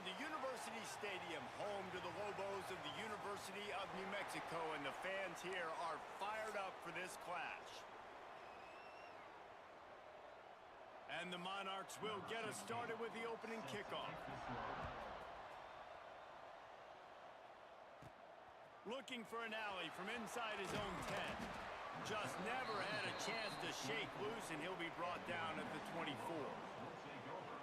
the University Stadium, home to the Lobos of the University of New Mexico, and the fans here are fired up for this clash. And the Monarchs will get us started with the opening kickoff. Looking for an alley from inside his own 10. Just never had a chance to shake loose, and he'll be brought down at the 24.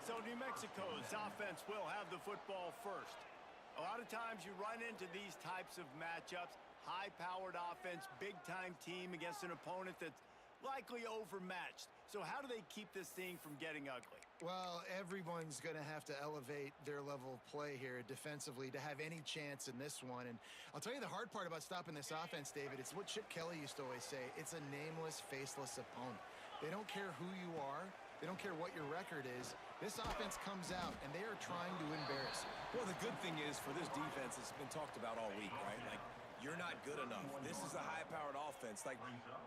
So New Mexico's offense will have the football first. A lot of times you run into these types of matchups, high-powered offense, big-time team against an opponent that's likely overmatched. So how do they keep this thing from getting ugly? Well, everyone's going to have to elevate their level of play here defensively to have any chance in this one. And I'll tell you the hard part about stopping this offense, David, it's what Chip Kelly used to always say. It's a nameless, faceless opponent. They don't care who you are. They don't care what your record is. This offense comes out, and they are trying to embarrass you. Well, the good thing is for this defense, it's been talked about all week, right? Like, you're not good enough. This is a high-powered offense. Like,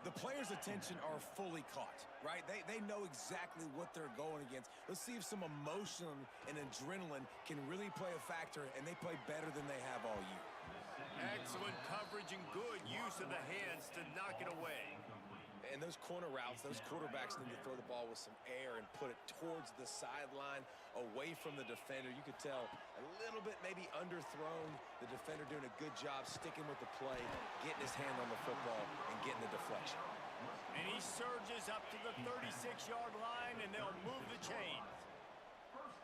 the players' attention are fully caught, right? They know exactly what they're going against. Let's see if some emotion and adrenaline can really play a factor, and they play better than they have all year. Excellent coverage and good use of the hands to knock it away. And those corner routes, those quarterbacks need to throw the ball with some air and put it towards the sideline, away from the defender. You could tell a little bit maybe underthrown. The defender doing a good job sticking with the play, getting his hand on the football, and getting the deflection. And he surges up to the 36-yard line, and they'll move the chains.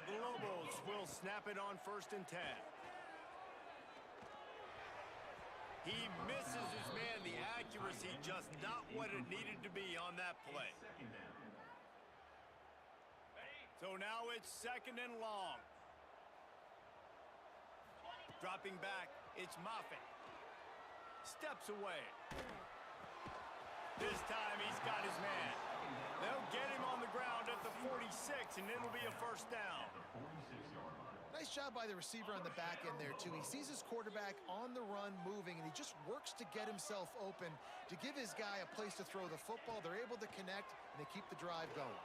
The Lobos will snap it on 1st and 10. He misses his man. The accuracy just not what it needed to be on that play. So now it's 2nd and long. Dropping back, it's Moffitt. Steps away. This time he's got his man. They'll get him on the ground at the 46, and it'll be a 1st down. Nice job by the receiver on the back end there, too. He sees his quarterback on the run moving, and he just works to get himself open to give his guy a place to throw the football. They're able to connect, and they keep the drive going.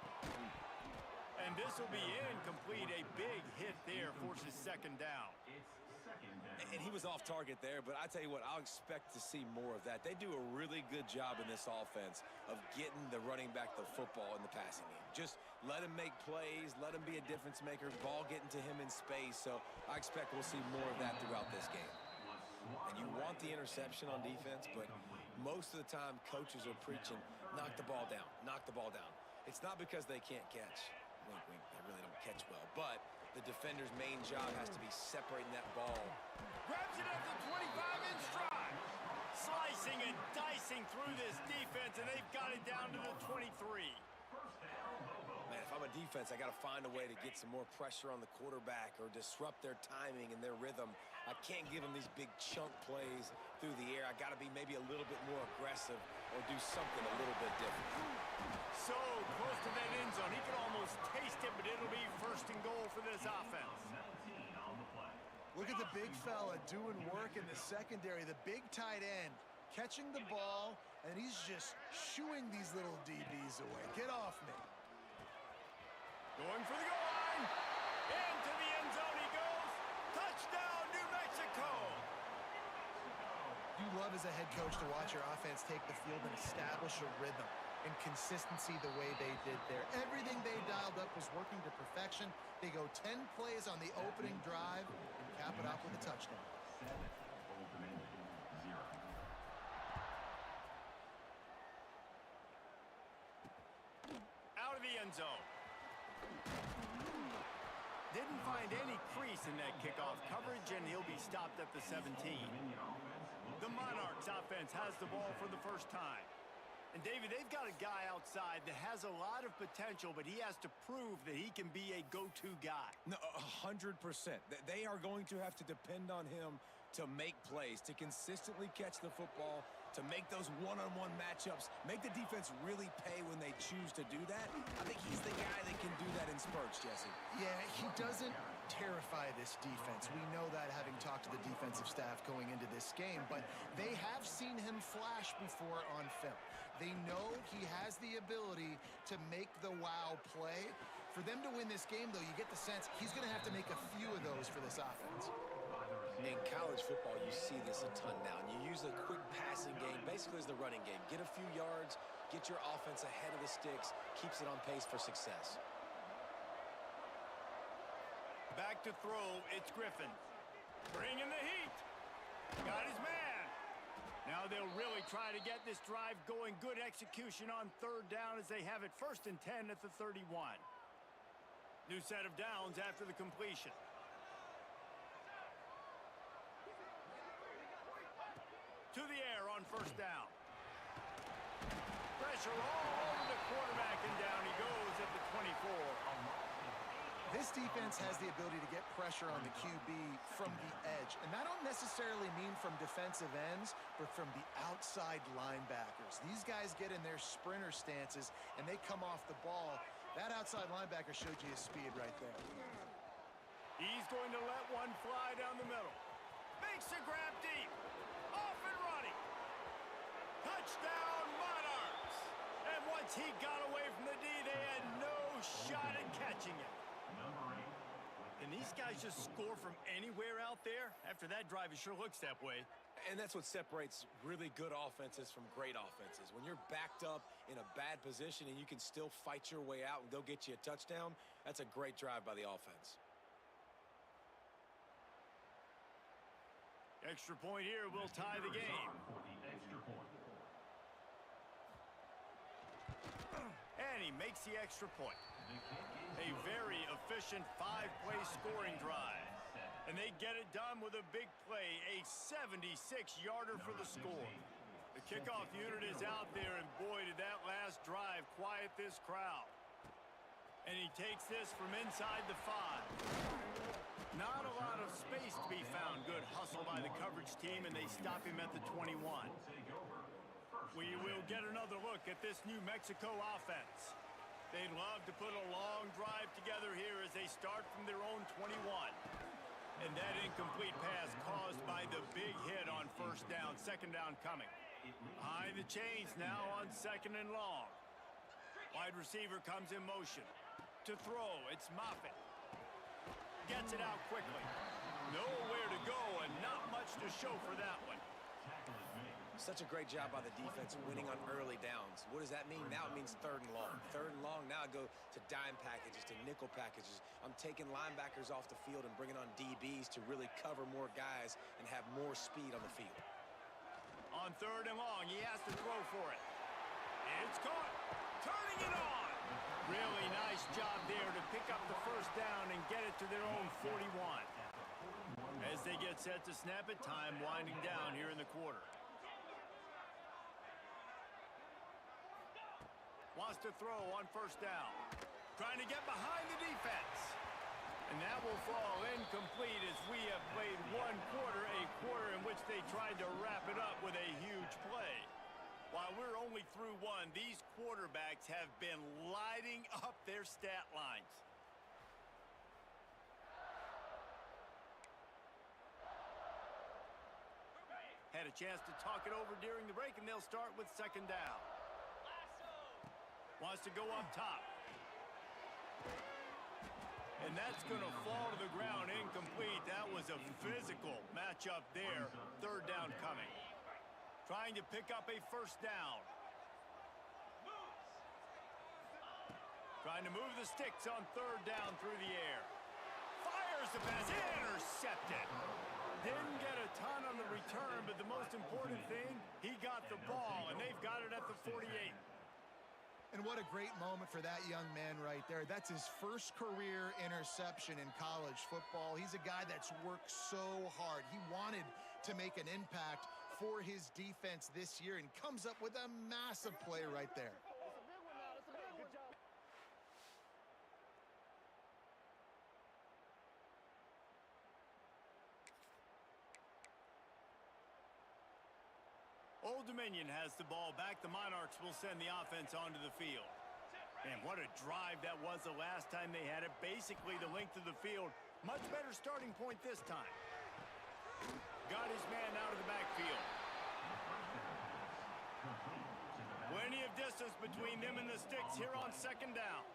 And this will be incomplete. A big hit there forces 2nd down. And he was off target there, but I tell you what, I'll expect to see more of that. They do a really good job in this offense of getting the running back the football in the passing game. Just let him make plays, let him be a difference maker, ball getting to him in space. So I expect we'll see more of that throughout this game. And you want the interception on defense, but most of the time coaches are preaching, knock the ball down, knock the ball down. It's not because they can't catch. Wink, wink, they really don't catch well. But the defender's main job has to be separating that ball. Grabs it at the 25 in stride. Slicing and dicing through this defense, and they've got it down to the 23. Man, if I'm a defense, I got to find a way to get some more pressure on the quarterback or disrupt their timing and their rhythm. I can't give them these big chunk plays through the air. I got to be maybe a little bit more aggressive or do something a little bit different. So close to that end zone. He can almost taste it, but it'll be 1st and goal for this offense. Look at the big fella doing work in the secondary, the big tight end, catching the ball, and he's just shooing these little DBs away. Get off me. Going for the goal line. Into the end zone he goes. Touchdown, New Mexico. You love as a head coach to watch your offense take the field and establish a rhythm and consistency the way they did there. Everything they dialed up was working to perfection. They go 10 plays on the opening drive and cap it off with a touchdown. 7, opening 0. Out of the end zone. Didn't find any crease in that kickoff coverage, and he'll be stopped at the 17. The Monarchs offense has the ball for the first time. And, David, they've got a guy outside that has a lot of potential, but he has to prove that he can be a go-to guy. No, 100%. They are going to have to depend on him to make plays, to consistently catch the football, to make those one-on-one matchups, make the defense really pay when they choose to do that. I think he's the guy that can do that in spurts, Jesse. Yeah, he doesn't terrify this defense. We know that having talked to the defensive staff going into this game, but they have seen him flash before on film. They know he has the ability to make the wow play, For them to win this game, though, you get the sense he's going to have to make a few of those for this offense. In college football, you see this a ton now. And you use the quick passing game basically as the running game. Get a few yards, get your offense ahead of the sticks, keeps it on pace for success. Back to throw, it's Griffin. Bringing the heat. Got his man. Now they'll really try to get this drive going. Good execution on third down as they have it 1st and 10 at the 31. New set of downs after the completion. To the air on 1st down. Pressure all over the quarterback, and down he goes at the 24. This defense has the ability to get pressure on the QB from the edge. And that don't necessarily mean from defensive ends, but from the outside linebackers. These guys get in their sprinter stances, and they come off the ball. That outside linebacker showed you his speed right there. He's going to let one fly down the middle. Makes a grab deep. Off and running. Touchdown, Monarchs. And once he got away from the D, they had no shot at catching him. And these guys just score from anywhere out there? After that drive, it sure looks that way. And that's what separates really good offenses from great offenses. When you're backed up in a bad position and you can still fight your way out and go get you a touchdown, that's a great drive by the offense. Extra point here will tie the game. And he makes the extra point. A very efficient 5-play scoring drive. And they get it done with a big play, a 76-yarder for the score. The kickoff unit is out there, and boy, did that last drive quiet this crowd. And he takes this from inside the 5. Not a lot of space to be found. Good hustle by the coverage team, and they stop him at the 21. We will get another look at this New Mexico offense. They'd love to put a long drive together here as they start from their own 21. And that incomplete pass caused by the big hit on 1st down, 2nd down coming. Behind the chains now on 2nd and long. Wide receiver comes in motion. To throw, it's Moffitt. Gets it out quickly. Nowhere to go and not much to show for that one. Such a great job by the defense winning on early downs. What does that mean? Now it means 3rd and long. 3rd and long, now I go to dime packages, to nickel packages. I'm taking linebackers off the field and bringing on DBs to really cover more guys and have more speed on the field. On 3rd and long, he has to throw for it. It's caught. Turning it on. Really nice job there to pick up the 1st down and get it to their own 41. As they get set to snap it, time winding down here in the quarter. Wants to throw on 1st down. Trying to get behind the defense. And that will fall incomplete as we have played one quarter, a quarter in which they tried to wrap it up with a huge play. While we're only through one, these quarterbacks have been lighting up their stat lines. Had a chance to talk it over during the break, and they'll start with 2nd down. Wants to go up top. And that's going to fall to the ground incomplete. That was a physical matchup there. 3rd down coming. Trying to pick up a 1st down. Trying to move the sticks on 3rd down through the air. Fires the pass. Intercepted. Didn't get a ton on the return, but the most important thing, he got the ball, and they've got it at the 48. And what a great moment for that young man right there. That's his 1st career interception in college football. He's a guy that's worked so hard. He wanted to make an impact for his defense this year and comes up with a massive play right there. Old Dominion has the ball back. The Monarchs will send the offense onto the field. And what a drive that was the last time they had it. Basically the length of the field. Much better starting point this time. Got his man out of the backfield. Plenty of distance between them and the sticks here on 2nd down.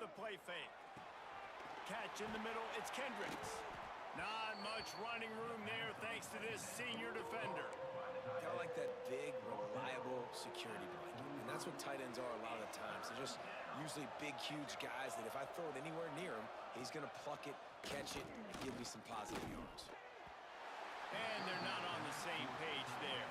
the play fake. Catch in the middle, it's Kendricks. Not much running room there thanks to this senior defender. Kind of like that big, reliable security blanket. And that's what tight ends are a lot of the times. They're just usually big, huge guys that if I throw it anywhere near him, he's going to pluck it, catch it, and give me some positive yards. And they're not on the same page there.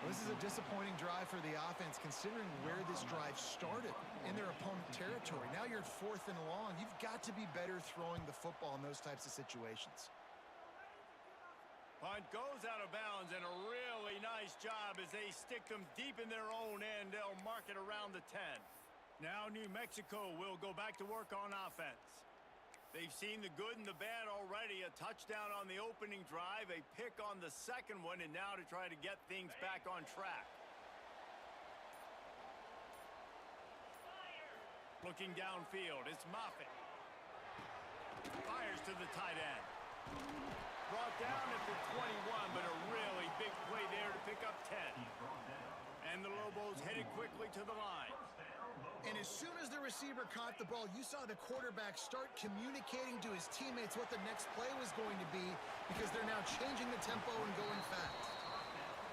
Well, this is a disappointing drive for the offense considering where this drive started in their opponent territory. Now you're at 4th and long. You've got to be better throwing the football in those types of situations. Punt goes out of bounds, and a really nice job as they stick them deep in their own end. They'll mark it around the 10. Now New Mexico will go back to work on offense. They've seen the good and the bad already. A touchdown on the opening drive, a pick on the second one, and now to try to get things back on track. Looking downfield, it's Moffitt. Fires to the tight end. Brought down at the 21, but a really big play there to pick up 10. And the Lobos headed quickly to the line. And as soon as the receiver caught the ball, you saw the quarterback start communicating to his teammates what the next play was going to be because they're now changing the tempo and going fast.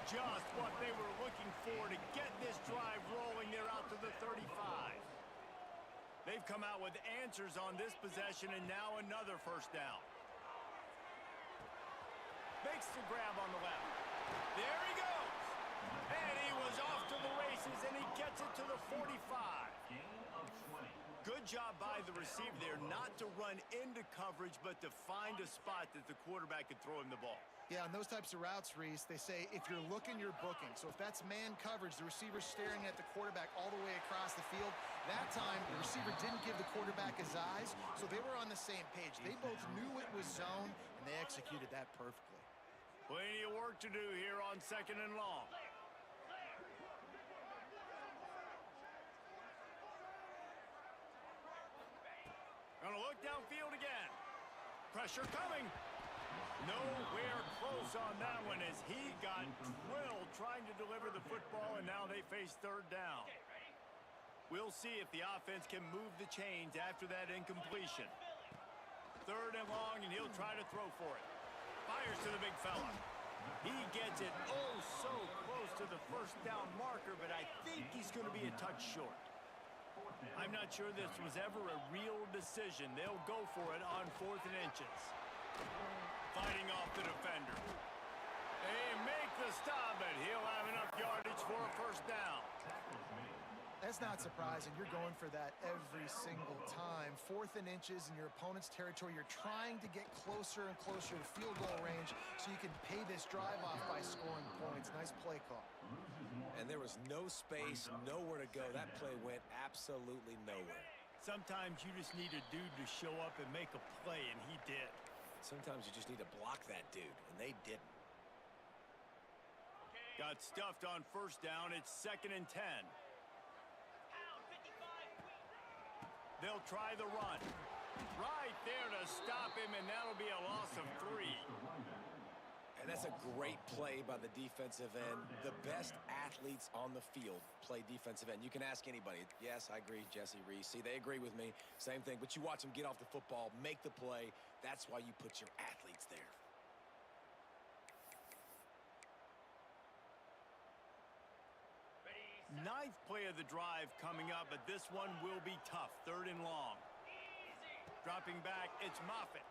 Just what they were looking for to get this drive rolling. They're out to the 35. They've come out with answers on this possession, and now another first down. Makes the grab on the left. There he goes. And he was off to the races, and he gets it to the 45. Good job by the receiver there not to run into coverage, but to find a spot that the quarterback could throw him the ball. Yeah, on those types of routes, Reese, they say if you're looking, you're booking. So if that's man coverage, the receiver's staring at the quarterback all the way across the field. That time, the receiver didn't give the quarterback his eyes, so they were on the same page. They both knew it was zone, and they executed that perfectly. Plenty of work to do here on 2nd and long. Gonna look downfield again. Pressure coming. Nowhere close on that one as he got drilled trying to deliver the football, and now they face 3rd down. We'll see if the offense can move the chains after that incompletion. 3rd and long, and he'll try to throw for it. Fires to the big fella. He gets it oh so close to the first down marker, but I think he's going to be a touch short. I'm not sure this was ever a real decision. They'll go for it on 4th and inches. Fighting off the defender. They make the stop, but he'll have enough yardage for a first down. That's not surprising. You're going for that every single time. 4th and inches in your opponent's territory. You're trying to get closer and closer to field goal range so you can pay this drive off by scoring points. Nice play call. And there was no space, nowhere to go. That play went absolutely nowhere. Sometimes you just need a dude to show up and make a play, and he did. Sometimes you just need to block that dude, and they didn't. Got stuffed on first down. It's 2nd and 10. They'll try the run. Right there to stop him, and that'll be a loss of 3. And that's a great play by the defensive end. The best athletes on the field play defensive end. You can ask anybody. Yes, I agree, Jesse, Reese. See, they agree with me. Same thing. But you watch them get off the football, make the play. That's why you put your athletes there. Ninth play of the drive coming up, but this one will be tough. 3rd and long. Dropping back, it's Moffitt.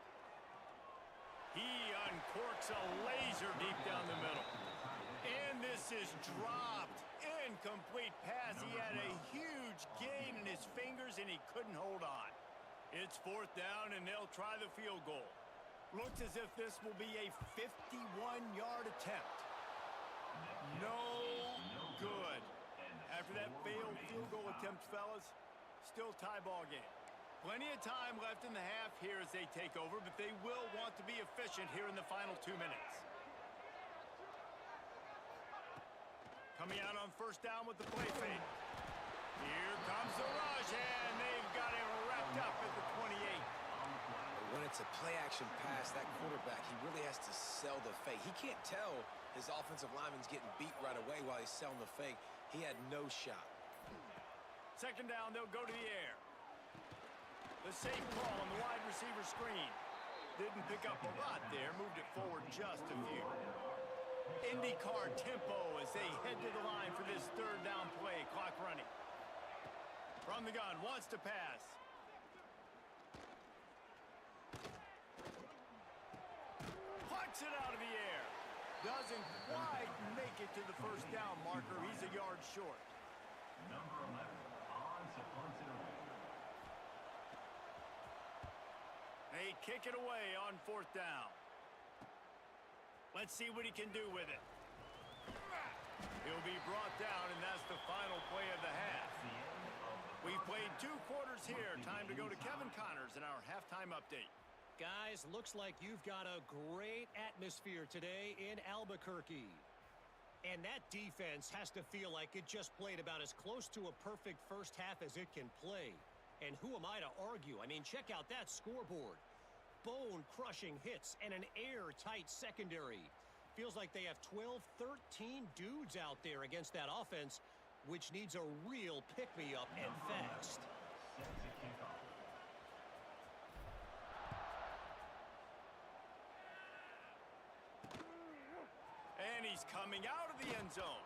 He uncorks a laser deep down the middle. And this is dropped. Incomplete pass. He had a huge gain in his fingers, and he couldn't hold on. It's 4th down, and they'll try the field goal. Looks as if this will be a 51-yard attempt. No good. After that failed field goal attempt, fellas, still tie ball game. Plenty of time left in the half here as they take over, but they will want to be efficient here in the final 2 minutes. Coming out on first down with the play fake. Here comes the rush, and they've got him wrapped up at the 28. When it's a play-action pass, that quarterback, he really has to sell the fake. He can't tell his offensive lineman's getting beat right away while he's selling the fake. He had no shot. 2nd down, they'll go to the air. The safe call on the wide receiver screen. Didn't pick up a lot there. Moved it forward just a few. IndyCar tempo as they head to the line for this third down play. Clock running. From the gun, wants to pass. Plucks it out of the air. Doesn't quite make it to the first down marker. He's a yard short. Number 11, Odds punts it away. They kick it away on fourth down. Let's see what he can do with it. He'll be brought down, and that's the final play of the half. We've played 2 quarters here. Time to go to Kevin Connors in our halftime update. Guys, looks like you've got a great atmosphere today in Albuquerque. And that defense has to feel like it just played about as close to a perfect first half as it can play. And who am I to argue? I mean, check out that scoreboard. Bone-crushing hits and an airtight secondary. Feels like they have 12, 13 dudes out there against that offense, which needs a real pick-me-up and fast. Set to kick off. And he's coming out of the end zone.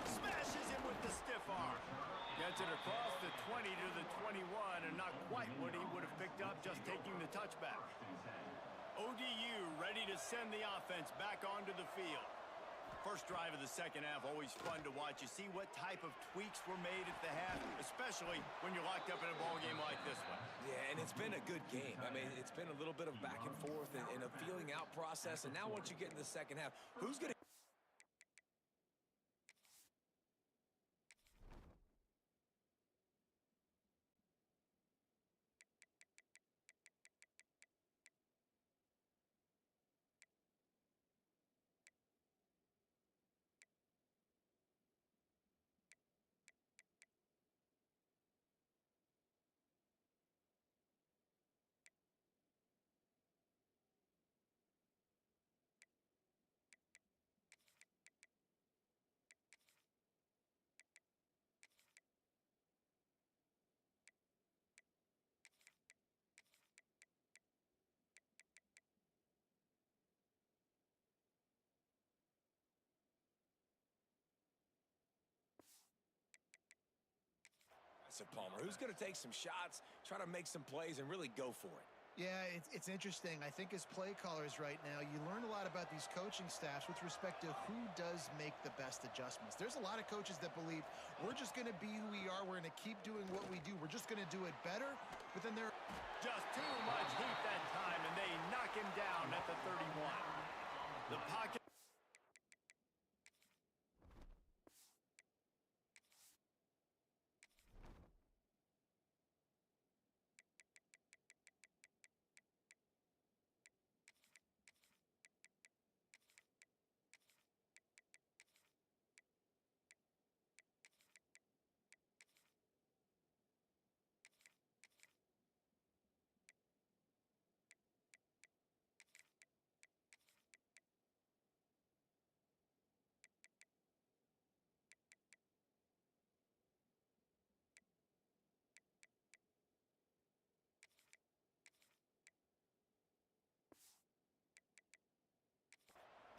Smashes him with the stiff arm. Gets it across the 20 to the 21, and not quite what he would have picked up just taking the touchback. ODU ready to send the offense back onto the field. First drive of the second half, always fun to watch. You see what type of tweaks were made at the half, especially when you're locked up in a ball game like this one. Yeah, and it's been a good game. I mean, it's been a little bit of back and forth and a feeling out process. And now once you get in the second half, who's going to... Palmer, who's going to take some shots, try to make some plays, and really go for it? Yeah, it's interesting. I think as play callers right now, you learn a lot about these coaching staffs with respect to who does make the best adjustments. There's a lot of coaches that believe we're just going to be who we are. We're going to keep doing what we do. We're just going to do it better. But then they're just too much heat that time, and they knock him down at the 31. The pocket.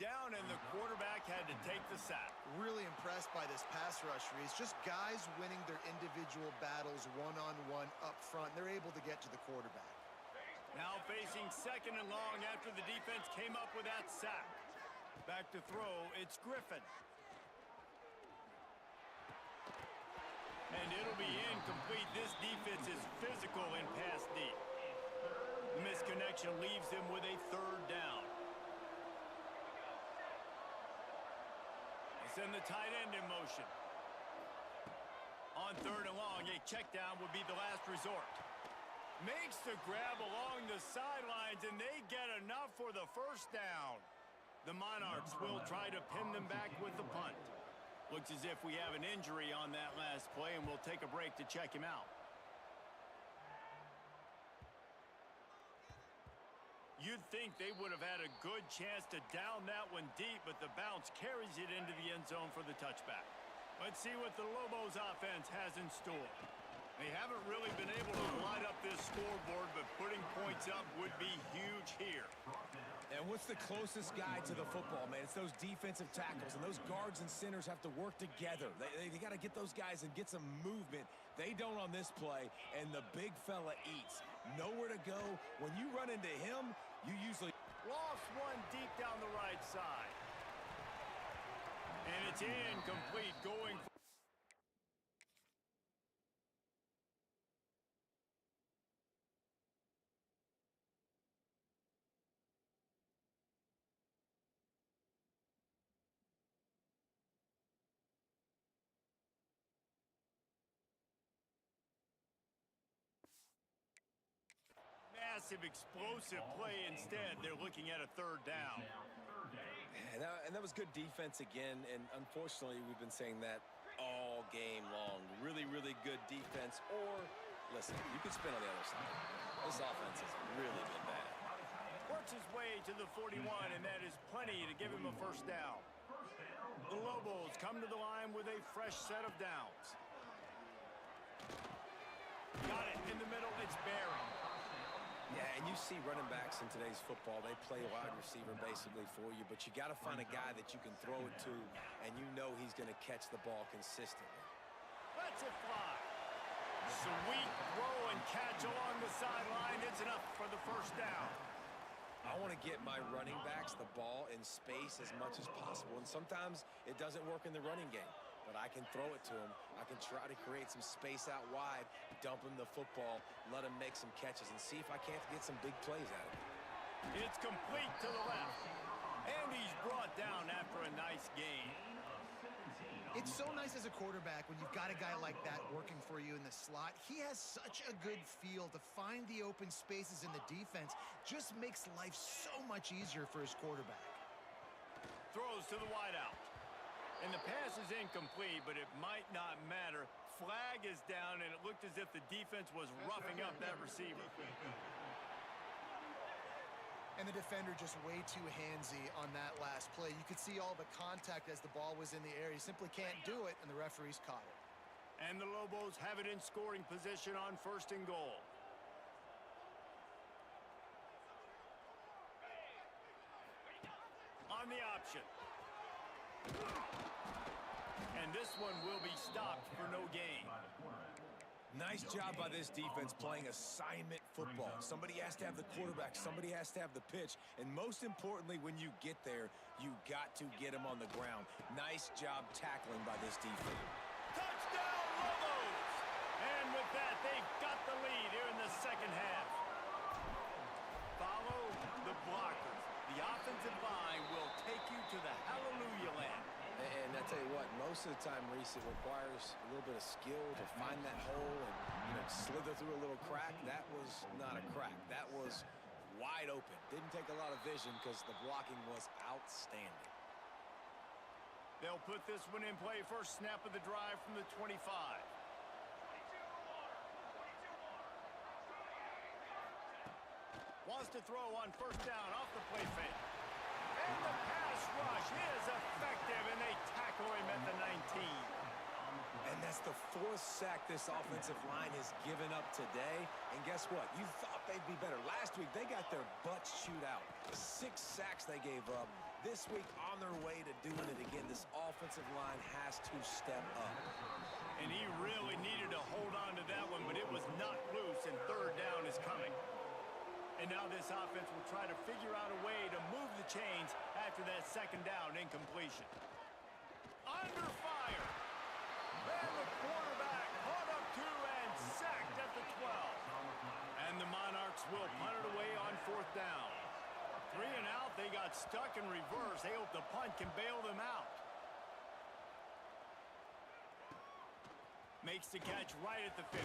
Down, and the quarterback had to take the sack. really impressed by this pass rush, Reese. Just guys winning their individual battles one-on-one up front. They're able to get to the quarterback. Now facing second and long after the defense came up with that sack. Back to throw, it's Griffin. And it'll be incomplete. This defense is physical in pass deep. The misconnection leaves him with a third down. They send the tight end in motion. On third and long, a check down would be the last resort. Makes the grab along the sidelines, and they get enough for the first down. The Monarchs will try to pin them back with the punt. Looks as if we have an injury on that last play, and we'll take a break to check him out. You'd think they would have had a good chance to down that one deep, but the bounce carries it into the end zone for the touchback. Let's see what the Lobos offense has in store. They haven't really been able to light up this scoreboard, but putting points up would be huge here. And what's the closest guy to the football, man? It's those defensive tackles, and those guards and centers have to work together. They got to get those guys and get some movement. They don't on this play, and the big fella eats. Nowhere to go. When you run into him, you usually... Lost one deep down the right side. And it's incomplete, going for... Massive, explosive play instead. They're looking at a third down. And that was good defense again, and unfortunately, we've been saying that all game long. Really, really good defense, or, listen, you could spin on the other side. This offense has really been bad. Works his way to the 41, and that is plenty to give him a first down. The Lobos come to the line with a fresh set of downs. Got it in the middle, it's Barry. Yeah, and you see running backs in today's football, they play wide receiver basically for you, but you got to find a guy that you can throw it to, and you know he's going to catch the ball consistently. Lets it fly. Sweet throw and catch along the sideline. It's enough for the first down. I want to get my running backs the ball in space as much as possible, and sometimes it doesn't work in the running game. But I can throw it to him. I can try to create some space out wide, dump him the football, let him make some catches, and see if I can't get some big plays out of him. It's complete to the left. And he's brought down after a nice gain. It's so nice as a quarterback when you've got a guy like that working for you in the slot. He has such a good feel to find the open spaces in the defense. Just makes life so much easier for his quarterback. Throws to the wideout. And the pass is incomplete, but it might not matter. Flag is down, and it looked as if the defense was roughing up that receiver. And the defender just way too handsy on that last play. You could see all the contact as the ball was in the air. He simply can't do it, and the referees caught it. And the Lobos have it in scoring position on first and goal. On the option. And this one will be stopped for no gain. Nice job by this defense playing assignment football. Somebody has to have the quarterback. Somebody has to have the pitch. And most importantly, when you get there, you got to get him on the ground. Nice job tackling by this defense. Touchdown, Lobos! And with that, they've got the lead here in the second half. Follow the blockers. The offensive line will take you to the hallelujah land. And I tell you what, most of the time, Reese, it requires a little bit of skill to find that hole and, slither through a little crack. That was not a crack. That was wide open. Didn't take a lot of vision because the blocking was outstanding. They'll put this one in play. First snap of the drive from the 25. Wants to throw on first down off the play fake. And the pass rush is effective, and they tackle him at the 19. And that's the fourth sack this offensive line has given up today. And guess what? You thought they'd be better. Last week, they got their butts chewed out. 6 sacks they gave up. This week, on their way to doing it again, this offensive line has to step up. And he really needed to hold on to that one, but it was not loose, and third down is coming. And now this offense will try to figure out a way to move the chains after that second down incompletion. Under fire. And the quarterback caught up to and sacked at the 12. And the Monarchs will punt it away on fourth down. 3 and out, they got stuck in reverse. They hope the punt can bail them out. Makes the catch right at the 50.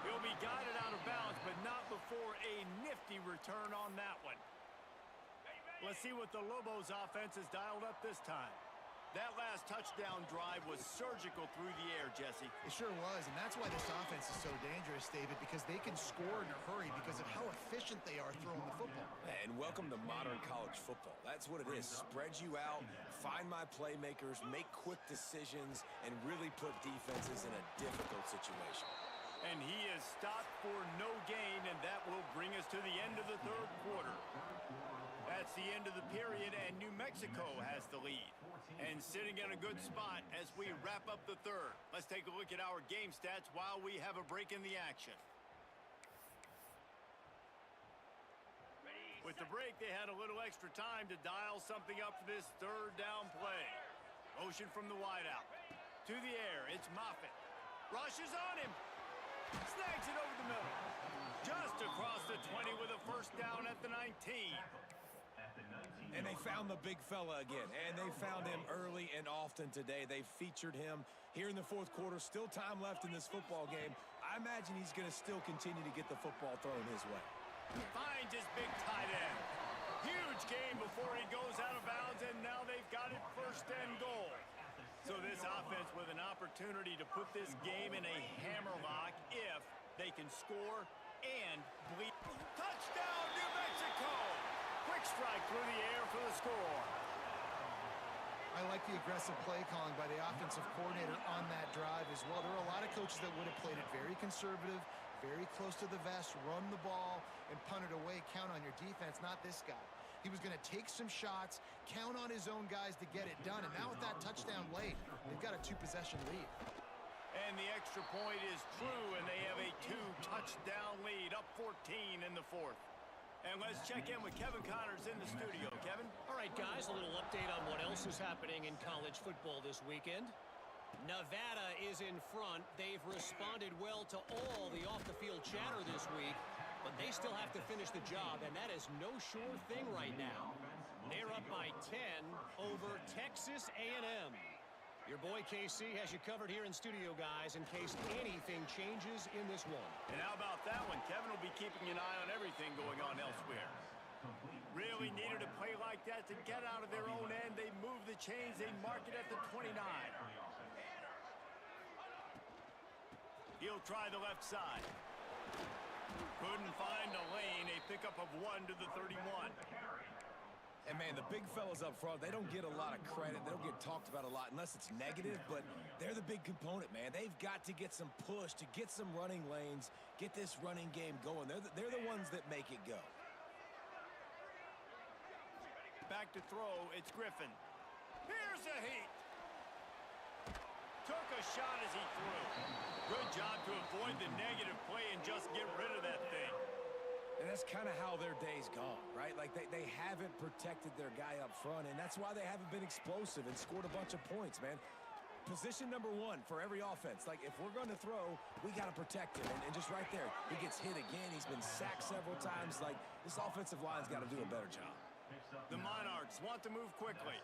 He'll be guided out of bounds, but not before a nifty return on that one. Let's see what the Lobos offense has dialed up this time. That last touchdown drive was surgical through the air, Jesse. It sure was, and that's why this offense is so dangerous, David, because they can score in a hurry because of how efficient they are throwing the football. And welcome to modern college football. That's what it is. Spread you out, find my playmakers, make quick decisions, and really put defenses in a difficult situation. And he is stopped for no gain, and that will bring us to the end of the third quarter. That's the end of the period, and New Mexico has the lead. And sitting in a good spot as we wrap up the third. Let's take a look at our game stats while we have a break in the action. With the break, they had a little extra time to dial something up for this third down play. Motion from the wideout. To the air, it's Moffitt. Rushes on him. Snags it over the middle. Just across the 20 with a first down at the 19. And they found the big fella again, and they found him early and often today. They featured him here in the fourth quarter. Still time left in this football game. I imagine he's going to still continue to get the football thrown his way. Finds his big tight end. Huge game before he goes out of bounds, and now they've got it first and goal. So this offense with an opportunity to put this game in a hammerlock if they can score and bleed. Touchdown, New Mexico! Quick strike through the air for the score. I like the aggressive play calling by the offensive coordinator on that drive as well. There are a lot of coaches that would have played it very conservative, very close to the vest, run the ball, and punt it away, count on your defense, not this guy. He was going to take some shots, count on his own guys to get it done, and now with that touchdown late, they've got a two-possession lead. And the extra point is true, and they have a two-touchdown lead, up 14 in the fourth. And let's check in with Kevin Connors in the studio. Kevin? All right, guys, a little update on what else is happening in college football this weekend. Nevada is in front. They've responded well to all the off-the-field chatter this week, but they still have to finish the job, and that is no sure thing right now. They're up by 10 over Texas A&M. Your boy KC has you covered here in studio, guys, in case anything changes in this one. And how about that one? Kevin will be keeping an eye on everything going on elsewhere. Really needed a play like that to get out of their own end. They move the chains. They mark it at the 29. He'll try the left side. Couldn't find a lane. A pickup of 1 to the 31. And, man, the big fellas up front, they don't get a lot of credit. They don't get talked about a lot unless it's negative, but they're the big component, man. They've got to get some push, to get some running lanes, get this running game going. They're the ones that make it go. Back to throw, it's Griffin. Here's a heat. Took a shot as he threw. Good job to avoid the negative play and just get rid of that thing. And that's kind of how their day's gone, right? Like they haven't protected their guy up front, and that's why they haven't been explosive and scored a bunch of points, man. Position number one for every offense. Like, if we're going to throw, we got to protect him. And just right there, he gets hit again. He's been sacked several times. Like, this offensive line's got to do a better job. The Monarchs want to move quickly.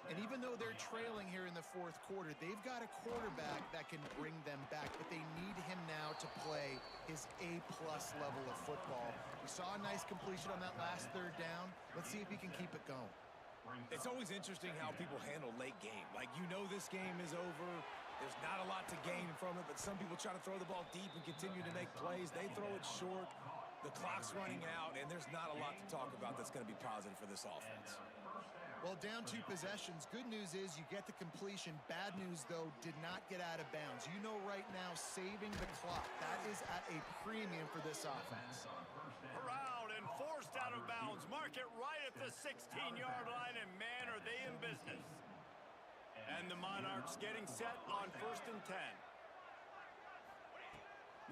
And even though they're trailing here in the fourth quarter, they've got a quarterback that can bring them back, but they need him now to play his A-plus level of football. We saw a nice completion on that last third down. Let's see if he can keep it going. It's always interesting how people handle late game. Like, you know this game is over. There's not a lot to gain from it, but some people try to throw the ball deep and continue to make plays. They throw it short. The clock's running out, and there's not a lot to talk about that's going to be positive for this offense. Well, down 2 possessions. Good news is you get the completion. Bad news, though, did not get out of bounds. You know right now, saving the clock, that is at a premium for this offense. Corralled and forced out of bounds. Mark it right at the 16-yard line, and man, are they in business. And the Monarchs getting set on 1st and 10.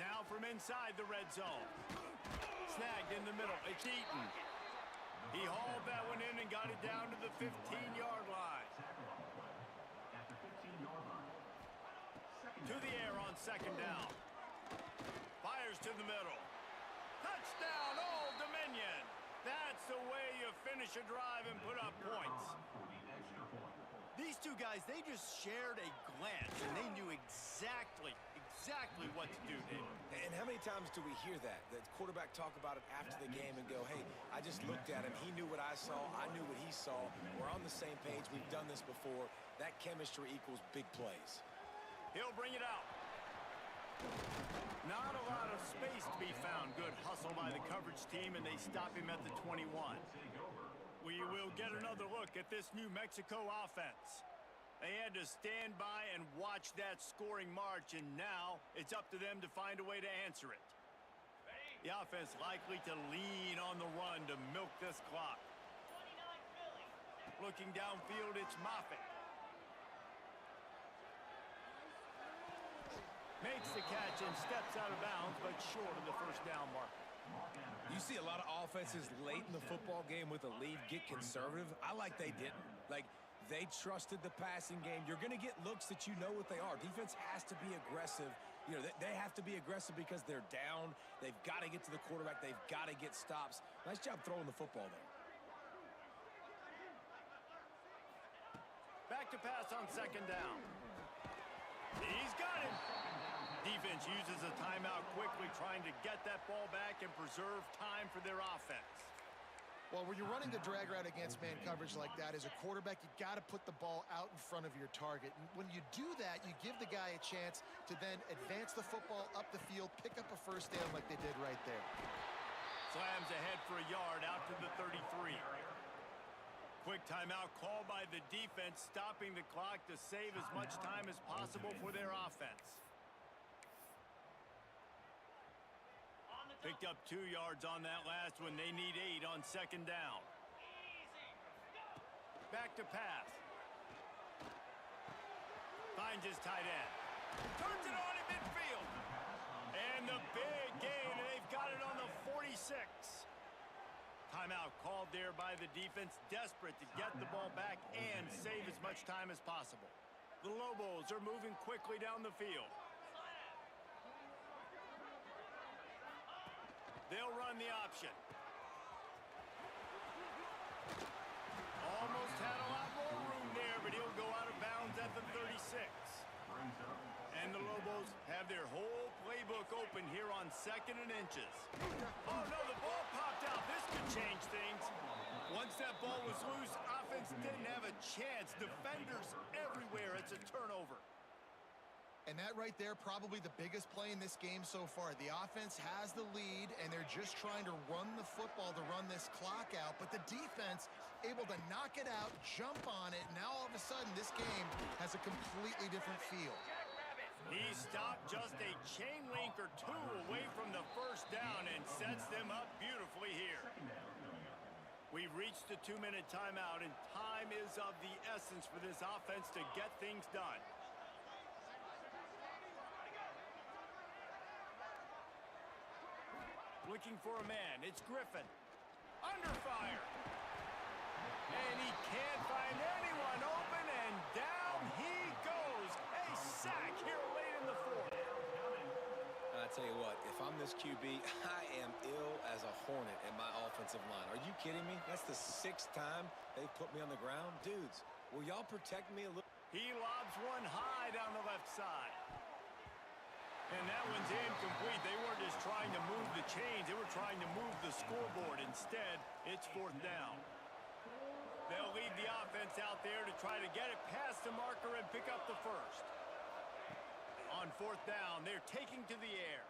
Now from inside the red zone. Snagged in the middle. It's Eaton. He hauled that one in and got it down to the 15-yard line. To the air on 2nd down. Fires to the middle. Touchdown, Old Dominion. That's the way you finish a drive and put up points. These two guys, they just shared a glance, and they knew exactly what to do, David. And how many times do we hear that? The quarterback talk about it after the game and go, hey, I just looked at him. He knew what I saw. I knew what he saw. We're on the same page. We've done this before. That chemistry equals big plays. He'll bring it out. Not a lot of space to be found. Good hustle by the coverage team, and they stop him at the 21. We will get another look at this New Mexico offense. They had to stand by and watch that scoring march, and now it's up to them to find a way to answer it. The offense likely to lean on the run to milk this clock. Looking downfield, it's Moffitt. Makes the catch and steps out of bounds, but short of the first down marker. You see a lot of offenses late in the football game with a lead get conservative. I like they didn't. Like, they trusted the passing game. You're going to get looks that you know what they are. Defense has to be aggressive. You know, they have to be aggressive because they're down. They've got to get to the quarterback. They've got to get stops. Nice job throwing the football there. Back to pass on second down. He's got him. Defense uses a timeout quickly, trying to get that ball back and preserve time for their offense. Well, when you're running the drag route against man coverage like that, as a quarterback, you got to put the ball out in front of your target. And when you do that, you give the guy a chance to then advance the football up the field, pick up a first down like they did right there. Slams ahead for a yard out to the 33. Quick timeout called by the defense, stopping the clock to save as much time as possible for their offense. Picked up 2 yards on that last one. They need 8 on second down. Back to pass. Finds his tight end. Turns it on in midfield. And the big gain. They've got it on the 46. Timeout called there by the defense, desperate to get the ball back and save as much time as possible. The Lobos are moving quickly down the field. They'll run the option. Almost had a lot more room there, but he'll go out of bounds at the 36. And the Lobos have their whole playbook open here on 2nd and inches. Oh, no, the ball popped out. This could change things. Once that ball was loose, offense didn't have a chance. Defenders everywhere. It's a turnover. And that right there, probably the biggest play in this game so far. The offense has the lead, and they're just trying to run the football to run this clock out. But the defense able to knock it out, jump on it. Now all of a sudden, this game has a completely different feel. He stopped just a chain link or two away from the first down and sets them up beautifully here. We've reached the 2-minute timeout, and time is of the essence for this offense to get things done. Looking for a man. It's Griffin. Under fire. And he can't find anyone open, and down he goes. A sack here late in the 4th. I tell you what, if I'm this QB, I am ill as a hornet in my offensive line. Are you kidding me? That's the 6th time they've put me on the ground. Dudes, will y'all protect me a little? He lobs one high down the left side. And that one's incomplete. They weren't just trying to move the chains. They were trying to move the scoreboard. Instead, it's 4th down. They'll lead the offense out there to try to get it past the marker and pick up the first. On 4th down, they're taking to the air.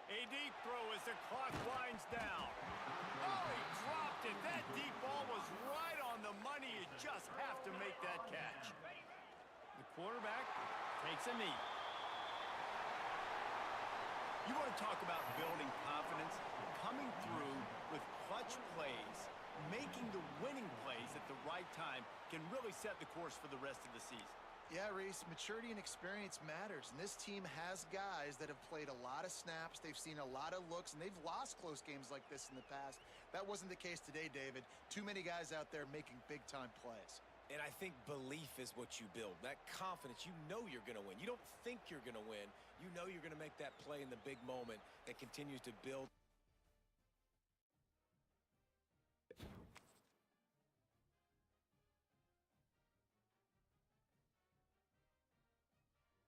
A deep throw as the clock winds down. Oh, he dropped it. That deep ball was right on the money. You just have to make that catch. The quarterback takes a knee. You want to talk about building confidence? Coming through with clutch plays, making the winning plays at the right time can really set the course for the rest of the season. Yeah, Reese, maturity and experience matters, and this team has guys that have played a lot of snaps. They've seen a lot of looks, and they've lost close games like this in the past. That wasn't the case today, David. Too many guys out there making big-time plays. And I think belief is what you build. That confidence, you know you're going to win. You don't think you're going to win. You know you're going to make that play in the big moment that continues to build.